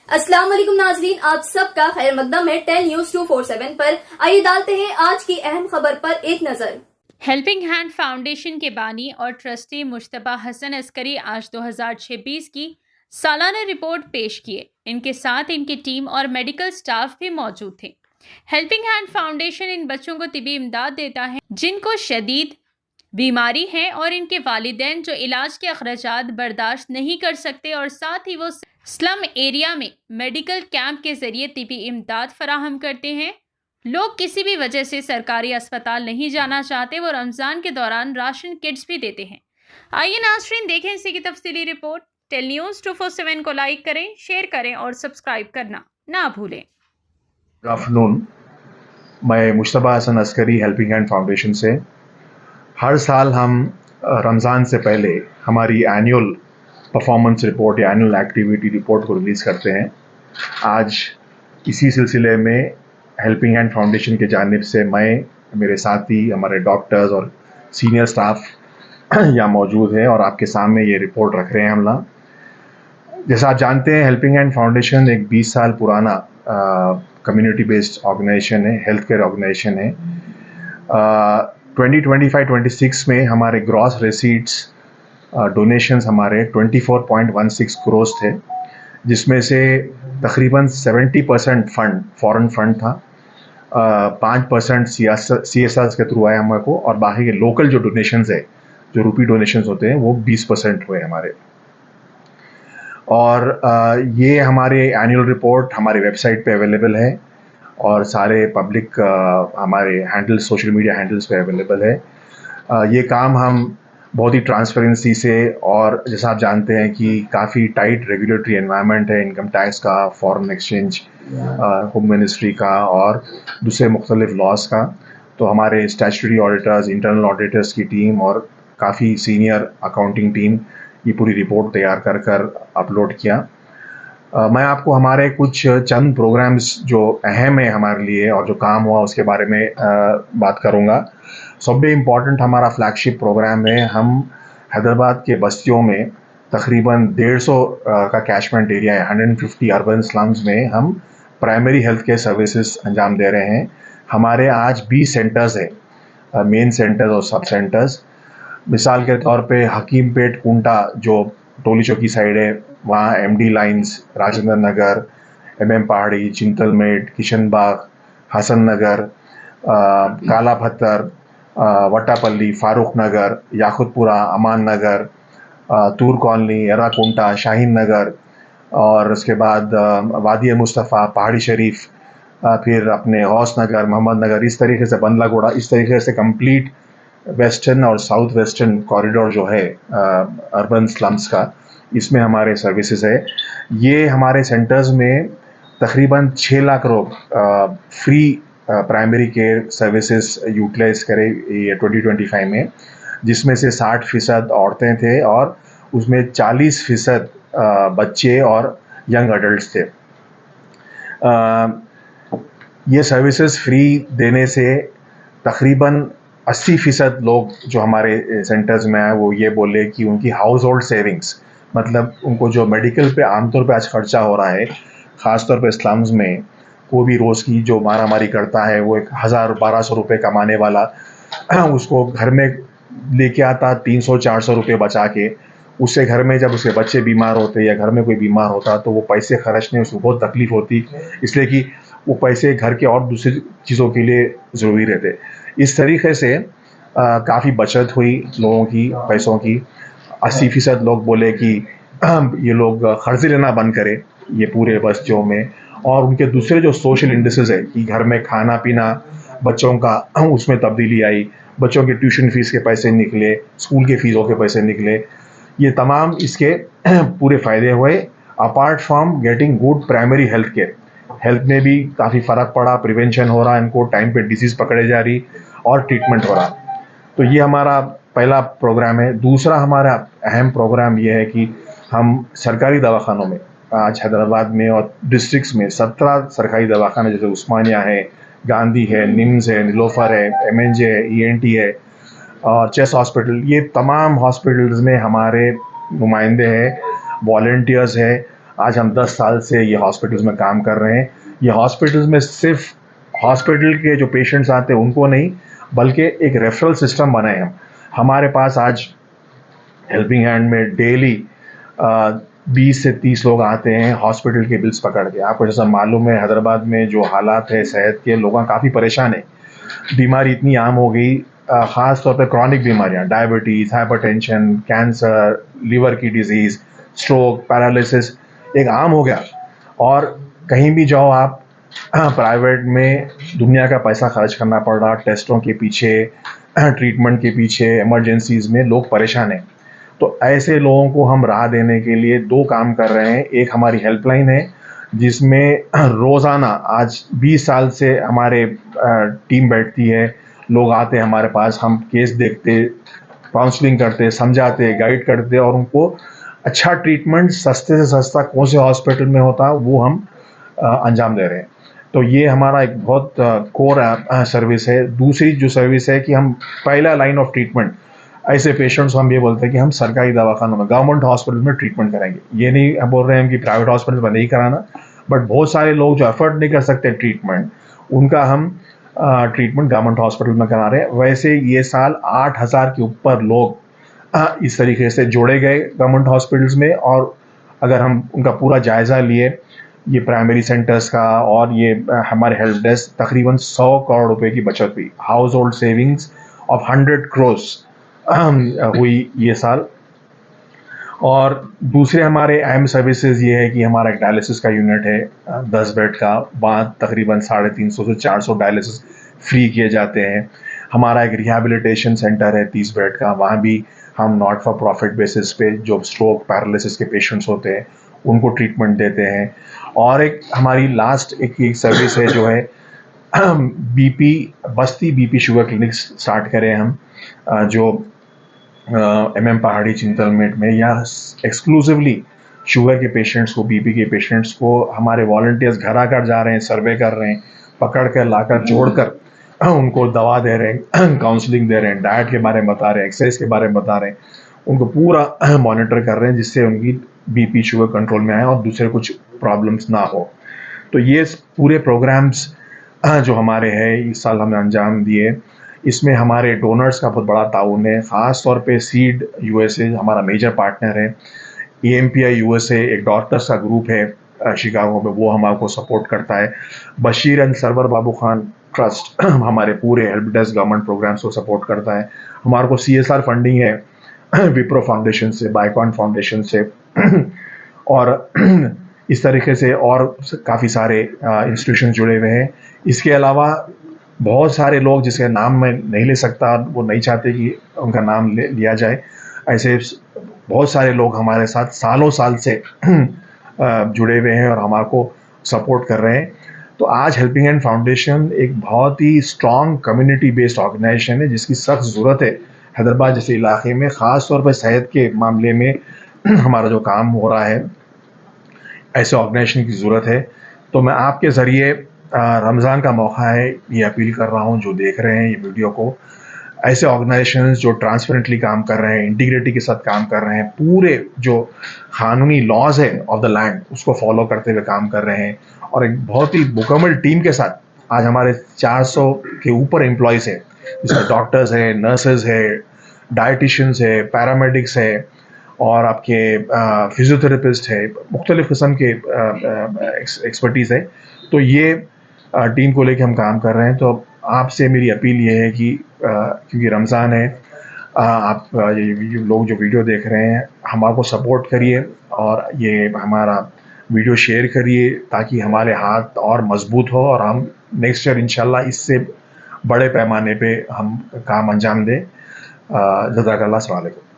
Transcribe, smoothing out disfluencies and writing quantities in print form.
अस्सलाम वालेकुम नाजरीन, आप सबका खैर मकदम है 10 न्यूज 247 पर। आइए डालते हैं आज की अहम खबर पर एक नजर। हेल्पिंग हैंड फाउंडेशन के बानी और ट्रस्टी मुश्तबा हसन अस्करी आज 2026 की सालाना रिपोर्ट पेश किए। इनके साथ इनकी टीम और मेडिकल स्टाफ भी मौजूद थे। हेल्पिंग हैंड फाउंडेशन इन बच्चों को तिबी इमदाद देता है जिनको शदीद बीमारी है और इनके वालिदैन जो इलाज के अखराजात बर्दाश्त नहीं कर सकते, और साथ ही वो स्लम एरिया में मेडिकल कैंप के जरिए तिबी इमदाद फराहम करते हैं। लोग किसी भी वजह से सरकारी अस्पताल नहीं जाना चाहते, वो रमज़ान के दौरान राशन किट्स भी देते हैं। आइए नाज़रीन देखें इसी की तफसीली रिपोर्ट। टेल न्यूज़ 247 को लाइक करें, शेयर करें और सब्सक्राइब करना ना भूलें। गुड आफ्टरनून, मैं Mushtaba Hasan Askari helping hand foundation से। हर साल हम रमज़ान से पहले हमारी एनुअल परफॉर्मेंस रिपोर्ट या एनुअल एक्टिविटी रिपोर्ट को रिलीज़ करते हैं। आज इसी सिलसिले में हेल्पिंग हैंड फाउंडेशन के जानिब से मैं, मेरे साथी, हमारे डॉक्टर्स और सीनियर स्टाफ यहाँ मौजूद है और आपके सामने ये रिपोर्ट रख रहे हैं हम लोग। जैसा आप जानते हैं, हेल्पिंग हैंड फाउंडेशन एक 20 साल पुराना कम्युनिटी बेस्ड ऑर्गेनाइजेशन है, हेल्थ केयर ऑर्गेनाइजेशन है। 2025-26 में हमारे ग्रॉस रिसीट्स डोनेशंस हमारे 24.16 करोड़ थे, जिसमें से तकरीबन 70% फंड फॉरेन फंड था, 5% CSRs के थ्रू आया हमारे को, और बाकी के लोकल जो डोनेशंस है, जो रुपी डोनेशंस होते हैं, वो 20% हुए हमारे। और ये हमारे एनुअल रिपोर्ट हमारी वेबसाइट पे अवेलेबल है और सारे पब्लिक हमारे हैंडल्स, सोशल मीडिया हैंडल्स पे अवेलेबल है। ये काम हम बहुत ही ट्रांसपेरेंसी से, और जैसा आप जानते हैं कि काफ़ी टाइट रेगुलेटरी एनवायरनमेंट है, इनकम टैक्स का, फॉरेन एक्सचेंज, होम मिनिस्ट्री का और दूसरे मुख्तलिफ लॉज का, तो हमारे स्टैट्यूटरी ऑडिटर्स, इंटरनल ऑडिटर्स की टीम और काफ़ी सीनियर अकाउंटिंग टीम ये पूरी रिपोर्ट तैयार कर अपलोड किया। मैं आपको हमारे कुछ चंद प्रोग्राम्स जो अहम है हमारे लिए और जो काम हुआ उसके बारे में बात करूँगा। सबसे इम्पॉर्टेंट हमारा फ्लैगशिप प्रोग्राम है। हम हैदराबाद के बस्तियों में तकरीबन 150 का कैचमेंट एरिया है, 150 अर्बन स्लम्स में हम प्राइमरी हेल्थ केयर सर्विसेज अंजाम दे रहे हैं। हमारे आज 20 सेंटर्स है, मेन सेंटर्स और सब सेंटर्स। मिसाल के तौर पे हकीमपेट कुंटा जो टोली चौकी साइड है, वहाँ MD lines, Rajendra Nagar, MM पहाड़ी, चिंतलमेट, किशनबाग, हसन नगर, काला पत्थर, वट्टापल्ली, फारूक नगर, याकुतपुरा, अमान नगर, तूर कॉलोनी, एराकुंटा, शाहीन नगर, और उसके बाद वादी मुस्तफ़ा, पहाड़ी शरीफ, फिर अपने हौस नगर, मोहम्मद नगर, इस तरीके से बंदलागोड़ा, इस तरीके से कंप्लीट वेस्टर्न और साउथ वेस्टर्न कॉरिडोर जो है अर्बन स्लम्स का, इसमें हमारे सर्विसेज है। ये हमारे सेंटर्स में तकरीबन 6 लाख लोग free primary care services utilise करें ये 2025 में, जिसमें से 60% औरतें थे और उसमें 40% बच्चे और यंग अडल्ट थे। ये सर्विसेज फ्री देने से तकरीबन 80% लोग जो हमारे सेंटर्स में आए वो ये बोले कि उनकी हाउस होल्ड सेविंग्स, मतलब उनको जो मेडिकल पे आमतौर पे आज खर्चा हो रहा है, ख़ास तौर पे स्लम्स में, कोई भी रोज़ की जो मारामारी करता है, वो 1000-1200 रुपये कमाने वाला उसको घर में लेके आता 300-400 रुपये बचा के, उससे घर में जब उसके बच्चे बीमार होते या घर में कोई बीमार होता तो वो पैसे खर्चने उसको बहुत तकलीफ़ होती, इसलिए कि वो पैसे घर के और दूसरी चीज़ों के लिए ज़रूरी रहते। इस तरीके से काफ़ी बचत हुई लोगों की पैसों की। 80% लोग बोले कि ये लोग कर्ज़े लेना बंद करें ये पूरे बस्तियों में, और उनके दूसरे जो सोशल इंडस्ट्रीज है कि घर में खाना पीना बच्चों का, उसमें तब्दीली आई, बच्चों के ट्यूशन फीस के पैसे निकले, स्कूल के फीसों के पैसे निकले, ये तमाम इसके पूरे फ़ायदे हुए। Apart from getting good primary health care, health में भी काफ़ी फ़र्क पड़ा, प्रिवेंशन हो रहा, इनको टाइम पे डिजीज़ पकड़े जा रही और ट्रीटमेंट हो रहा। तो ये हमारा पहला प्रोग्राम है। दूसरा हमारा अहम प्रोग्राम ये है कि हम सरकारी दवाखानों में, आज हैदराबाद में और डिस्ट्रिक्ट्स में 17 सरकारी दवाखाने, जैसे उस्मानिया है, गांधी है, निम्स है, नीलोफर है, MNJ है, ENT है और चेस्ट हॉस्पिटल, ये तमाम हॉस्पिटल्स में हमारे नुमाइंदे हैं, वॉलंटियर्स है, आज हम 10 साल से ये हॉस्पिटल्स में काम कर रहे हैं। ये हॉस्पिटल्स में सिर्फ हॉस्पिटल के जो पेशेंट्स आते हैं उनको नहीं, बल्कि एक रेफरल सिस्टम बनाए हम। हमारे पास आज हेल्पिंग हैंड में डेली 20 से 30 लोग आते हैं हॉस्पिटल के बिल्स पकड़ के। आपको जैसा मालूम है, हैदराबाद में जो हालात है सेहत के, लोग काफ़ी परेशान है। बीमारी इतनी आम हो गई, ख़ास तौर पे क्रॉनिक बीमारियां, डायबिटीज़, हाइपरटेंशन, कैंसर, लिवर की डिजीज़, स्ट्रोक, पैरालिसिस एक आम हो गया। और कहीं भी जाओ आप, प्राइवेट में दुनिया का पैसा खर्च करना पड़ रहा, टेस्टों के पीछे, ट्रीटमेंट के पीछे, इमरजेंसीज़ में लोग परेशान हैं। तो ऐसे लोगों को हम राह देने के लिए 2 काम कर रहे हैं। एक हमारी हेल्पलाइन है, जिसमें रोज़ाना आज 20 साल से हमारे टीम बैठती है, लोग आते हैं हमारे पास, हम केस देखते, काउंसलिंग करते, समझाते, गाइड करते और उनको अच्छा ट्रीटमेंट सस्ते से सस्ता कौन से हॉस्पिटल में होता वो हम अंजाम दे रहे हैं। तो ये हमारा एक बहुत कोर सर्विस है। दूसरी जो सर्विस है कि हम पहला लाइन ऑफ ट्रीटमेंट ऐसे पेशेंट्स हम ये बोलते हैं कि हम सरकारी दवाखानों में, गवर्नमेंट हॉस्पिटल में ट्रीटमेंट कराएंगे। ये नहीं हम बोल रहे हैं कि प्राइवेट हॉस्पिटल में नहीं कराना, बट बहुत सारे लोग जो अफोर्ड नहीं कर सकते ट्रीटमेंट, उनका हम ट्रीटमेंट गवर्नमेंट हॉस्पिटल में करा रहे हैं। वैसे ये साल 8000 के ऊपर लोग इस तरीके से जोड़े गए गवर्नमेंट हॉस्पिटल्स में। और अगर हम उनका पूरा जायज़ा लिए, ये प्राइमरी सेंटर्स का और ये हमारे हेल्प डेस्क, तकरीबन 100 करोड़ रुपए की बचत हुई। House hold savings of 100 crores हुई ये साल। और दूसरे हमारे अहम सर्विसेज ये है कि हमारा एक डायलिसिस का यूनिट है 10 बेड का, वहाँ तकरीबन 350 से 400 डायलिसिस फ्री किए जाते हैं। हमारा एक रिहैबिलिटेशन सेंटर है 30 बेड का, वहाँ भी हम नॉट फॉर प्रॉफिट बेसिस पे जो स्ट्रोक पैरालिसिस के पेशेंट्स होते हैं उनको ट्रीटमेंट देते हैं। और एक हमारी लास्ट एक सर्विस है जो है बीपी, बस्ती बीपी शुगर क्लिनिक स्टार्ट करें हम, जो MM पहाड़ी चिंतलमेट में, या एक्सक्लूसिवली शुगर के पेशेंट्स को, बीपी के पेशेंट्स को हमारे वॉलंटियर्स घर आकर जा रहे हैं, सर्वे कर रहे हैं, पकड़ कर लाकर जोड़कर उनको दवा दे रहे हैं, काउंसलिंग दे रहे हैं, डाइट के बारे में बता रहे हैं, एक्सरसाइज के बारे में बता रहे हैं, उनको पूरा मॉनिटर कर रहे हैं जिससे उनकी बीपी शुगर कंट्रोल में आए और दूसरे कुछ प्रॉब्लम्स ना हो। तो ये पूरे प्रोग्राम्स जो हमारे हैं इस साल हमने अंजाम दिए। इसमें हमारे डोनर्स का बहुत बड़ा ताउन है, ख़ास तौर पे सीड USA हमारा मेजर पार्टनर है। AMPI USA एक डॉक्टर्स का ग्रुप है शिकागो में, वो हमारे को सपोर्ट करता है। बशीर एंड सरवर बाबू खान ट्रस्ट हमारे पूरे हेल्प डेस्क गवर्नमेंट प्रोग्राम्स को सपोर्ट करता है। हमारे को CSR फंडिंग है विप्रो फाउंडेशन से, बाइकॉन फाउंडेशन से और इस तरीके से और काफ़ी सारे इंस्टीट्यूशन जुड़े हुए हैं। इसके अलावा बहुत सारे लोग जिसके नाम मैं नहीं ले सकता, वो नहीं चाहते कि उनका नाम लिया जाए, ऐसे बहुत सारे लोग हमारे साथ सालों साल से जुड़े हुए हैं और हमारे को सपोर्ट कर रहे हैं। तो आज हेल्पिंग हैंड फाउंडेशन एक बहुत ही स्ट्रॉन्ग कम्युनिटी बेस्ड ऑर्गेनाइजेशन है जिसकी सख्त ज़रूरत है हैदराबाद जैसे इलाके में, ख़ास तौर पर सेहत के मामले में हमारा जो काम हो रहा है, ऐसे ऑर्गेनाइजेशन की ज़रूरत है। तो मैं आपके ज़रिए रमज़ान का मौका है, ये अपील कर रहा हूँ जो देख रहे हैं ये वीडियो को, ऐसे ऑर्गेनाइजेशंस जो ट्रांसपेरेंटली काम कर रहे हैं, इंटीग्रिटी के साथ काम कर रहे हैं, पूरे जो कानूनी लॉज है ऑफ द लैंड उसको फॉलो करते हुए काम कर रहे हैं, और एक बहुत ही मुकम्मल टीम के साथ आज हमारे 400 के ऊपर एम्प्लॉयज़ हैं, जिसमें डॉक्टर्स हैं, नर्सेज है, डाइटिशियंस है, पैरामेडिक्स है और आपके फिजियोथेरेपिस्ट है, मुख्तलिफ़ किस्म के एक्सपर्टीज़ है। तो ये टीम को लेके हम काम कर रहे हैं। तो आपसे मेरी अपील ये है कि क्योंकि रमज़ान है, आप ये लोग जो वीडियो देख रहे हैं हमारे को सपोर्ट करिए और ये हमारा वीडियो शेयर करिए ताकि हमारे हाथ और मजबूत हो और हम नेक्स्ट ईयर इंशाल्लाह इससे बड़े पैमाने पे हम काम अंजाम दें। जज़ाकल्लाह, अस्सलाम वालेकुम।